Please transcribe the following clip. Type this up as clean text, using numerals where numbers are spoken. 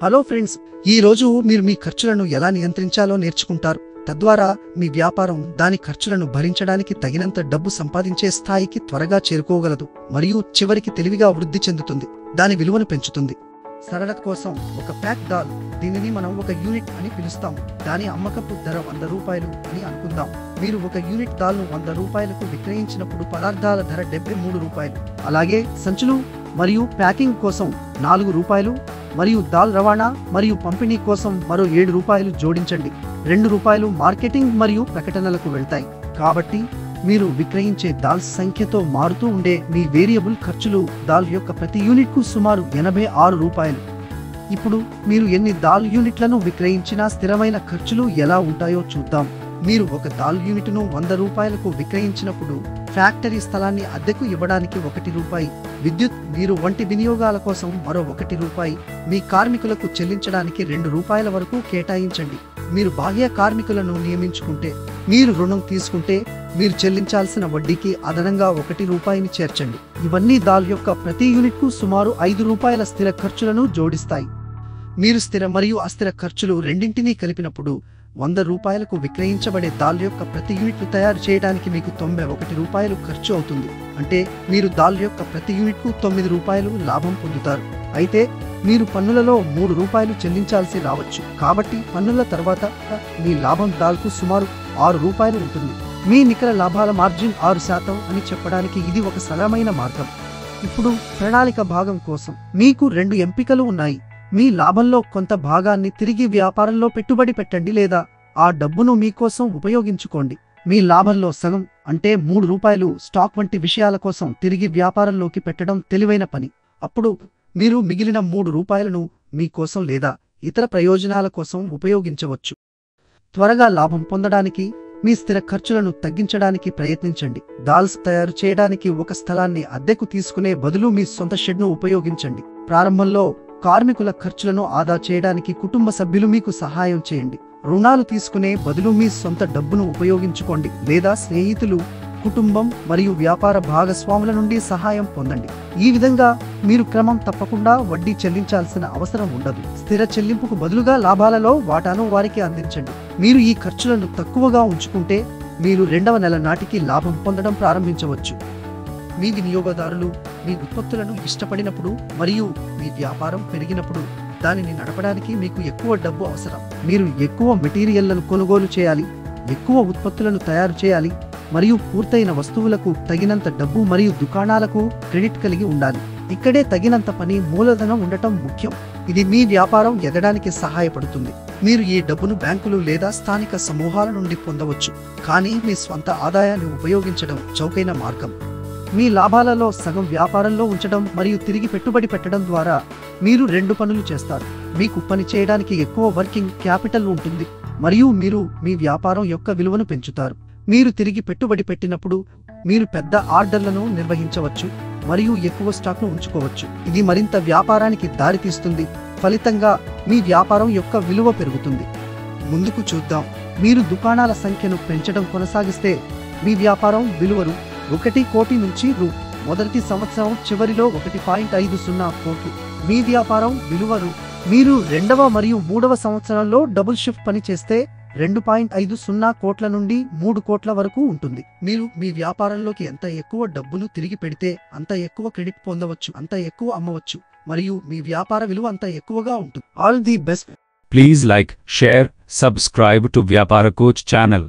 Hello friends, ఈ రోజు మీరు మీ ఖర్చులను ఎలా నియంత్రించాలో నేర్చుకుంటారు. తద్వారా మీ వ్యాపారం దాని ఖర్చులను భరించడానికి తగినంత డబ్బు సంపాదించే స్థాయికి త్వరగా చేరుకోగలదు మరియు చివరికి తెలివిగా వృద్ధి చెందుతుంది, దాని విలువను పెంచుతుంది. సరళత కోసం ఒక ప్యాక్ దాల్, దీనిని మనం ఒక యూనిట్ అని పిలుస్తాం, దాని అమ్మకపు ధర 100 రూపాయలు అని అనుకుందాం. మీరు ఒక యూనిట్ దాల్ను 100 రూపాయలకు విక్రయించినప్పుడు పదార్థాల ధర 73 రూపాయలు. అలాగే సంచులు మరియు ప్యాకింగ్ కోసం 4 రూపాయలు మరియు దాల్ రవాణా మరియు పంపిణీ కోసం మరో 7 రూపాయలు జోడించండి. 2 రూపాయలు మార్కెటింగ్ మరియు ప్రకటనలకు వెళ్తాయి. కాబట్టి మీరు విక్రయించే దాల్ సంఖ్యతో మారుతూ ఉండే మీ వేరియబుల్ ఖర్చులు దాల్ యొక్క ప్రతి యూనిట్కు సుమారు 86 రూపాయలు. ఇప్పుడు మీరు ఎన్ని దాల్ యూనిట్లను విక్రయించినా స్థిరమైన ఖర్చులు ఎలా ఉంటాయో చూద్దాం. మీరు ఒక దాల్ యూనిట్ను 100 రూపాయలకు విక్రయించినప్పుడు ఫ్యాక్టరీ స్థలాన్ని అద్దెకు ఇవ్వడానికి 1 రూపాయి, విద్యుత్, నీరు వంటి వినియోగాల కోసం మరో 1 రూపాయి, మీ కార్మికులకు చెల్లించడానికి 2 రూపాయల వరకు కేటాయించండి. మీరు బాహ్య కార్మికులను నియమించుకుంటే, మీరు రుణం తీసుకుంటే, మీరు చెల్లించాల్సిన వడ్డీకి అదనంగా 1 రూపాయిని చేర్చండి. ఇవన్నీ దాల్ యొక్క ప్రతి యూనిట్కు సుమారు 5 రూపాయల స్థిర ఖర్చులను జోడిస్తాయి. మీరు స్థిర మరియు అస్థిర ఖర్చులు రెండింటినీ కలిపినప్పుడు 100 రూపాయలకు విక్రయించబడే దాల్ యొక్క ప్రతి యూనిట్ను తయారు చేయడానికి మీకు 91 రూపాయలు ఖర్చు అవుతుంది. అంటే మీరు దాల్ యొక్క ప్రతి యూనిట్కు 9 రూపాయలు లాభం పొందుతారు. అయితే మీరు పన్నులలో 3 రూపాయలు చెల్లించాల్సి రావచ్చు. కాబట్టి పన్నుల తర్వాత మీ లాభం దాల్కు సుమారు 6 రూపాయలు ఉంటుంది. మీ నికర లాభాల మార్జిన్ 6% అని చెప్పడానికి ఇది ఒక సరళమైన మార్గం. ఇప్పుడు ప్రణాళిక భాగం కోసం మీకు 2 ఎంపికలు ఉన్నాయి. మీ లాభంలో కొంత భాగాన్ని తిరిగి వ్యాపారంలో పెట్టుబడి పెట్టండి లేదా ఆ డబ్బును మీకోసం ఉపయోగించుకోండి. మీ లాభంలో సగం అంటే 3 రూపాయలు స్టాక్ వంటి విషయాల కోసం తిరిగి వ్యాపారంలోకి పెట్టడం తెలివైన పని. అప్పుడు మీరు మిగిలిన 3 రూపాయలను మీకోసం లేదా ఇతర ప్రయోజనాల కోసం ఉపయోగించవచ్చు. త్వరగా లాభం పొందడానికి మీ స్థిర ఖర్చులను తగ్గించడానికి ప్రయత్నించండి. దాల్స్ తయారు చేయడానికి ఒక స్థలాన్ని అద్దెకు తీసుకునే బదులు మీ సొంత షెడ్ను ఉపయోగించండి. ప్రారంభంలో కార్మికుల ఖర్చులను ఆదా చేయడానికి కుటుంబ సభ్యులు మీకు సహాయం చేయండి. రుణాలు తీసుకునే బదులు మీ సొంత డబ్బును ఉపయోగించుకోండి లేదా స్నేహితులు, కుటుంబం మరియు వ్యాపార భాగస్వాముల నుండి సహాయం పొందండి. ఈ విధంగా మీరు క్రమం తప్పకుండా వడ్డీ చెల్లించాల్సిన అవసరం ఉండదు. స్థిర చెల్లింపుకు బదులుగా లాభాలలో వాటాను వారికి అందించండి. మీరు ఈ ఖర్చులను తక్కువగా ఉంచుకుంటే మీరు 2వ నెల నాటికి లాభం పొందడం ప్రారంభించవచ్చు. మీ వినియోగదారులు మీ ఉత్పత్తులను ఇష్టపడినప్పుడు మరియు మీ వ్యాపారం పెరిగినప్పుడు దానిని నడపడానికి మీకు ఎక్కువ డబ్బు అవసరం. మీరు ఎక్కువ మెటీరియల్లను కొనుగోలు చేయాలి, ఎక్కువ ఉత్పత్తులను తయారు చేయాలి మరియు పూర్తయిన వస్తువులకు తగినంత డబ్బు మరియు దుకాణాలకు క్రెడిట్ కలిగి ఉండాలి. ఇక్కడే తగినంత పని మూలధనం ఉండటం ముఖ్యం. ఇది మీ వ్యాపారం ఎదగడానికి సహాయపడుతుంది. మీరు ఈ డబ్బును బ్యాంకులు లేదా స్థానిక సమూహాల నుండి పొందవచ్చు, కానీ మీ స్వంత ఆదాయాన్ని ఉపయోగించడం చౌకైన మార్గం. మీ లాభాలలో సగం వ్యాపారంలో ఉంచడం మరియు తిరిగి పెట్టుబడి పెట్టడం ద్వారా మీరు 2 పనులు చేస్తారు. మీకు పని చేయడానికి ఎక్కువ వర్కింగ్ క్యాపిటల్ ఉంటుంది మరియు మీరు మీ వ్యాపారం యొక్క విలువను పెంచుతారు. మీరు తిరిగి పెట్టుబడి పెట్టినప్పుడు మీరు పెద్ద ఆర్డర్లను నిర్వహించవచ్చు మరియు ఎక్కువ స్టాక్ను ఉంచుకోవచ్చు. ఇది మరింత వ్యాపారానికి దారితీస్తుంది. ఫలితంగా మీ వ్యాపారం యొక్క విలువ పెరుగుతుంది. ముందుకు చూద్దాం. మీరు దుకాణాల సంఖ్యను పెంచడం కొనసాగిస్తే మీ వ్యాపారం విలువను 1 కోటి నుంచి మొదటి సంవత్సరం చివరిలో 1.50 కోట్లు. మీ వ్యాపారం విలువను మీరు 2వ మరియు 3వ సంవత్సరంలో డబుల్ షిఫ్ట్ పని చేస్తే 2.50 కోట్ల నుండి 3 కోట్ల వరకు ఉంటుంది. మీరు మీ వ్యాపారంలోకి ఎంత ఎక్కువ డబ్బును తిరిగి పెడితే అంత ఎక్కువ క్రెడిట్ పొందవచ్చు, అంత ఎక్కువ అమ్మవచ్చు మరియు మీ వ్యాపార విలువ అంత ఎక్కువగా ఉంటుంది. All the best. Please like, share, subscribe to Vyapara Coach channel.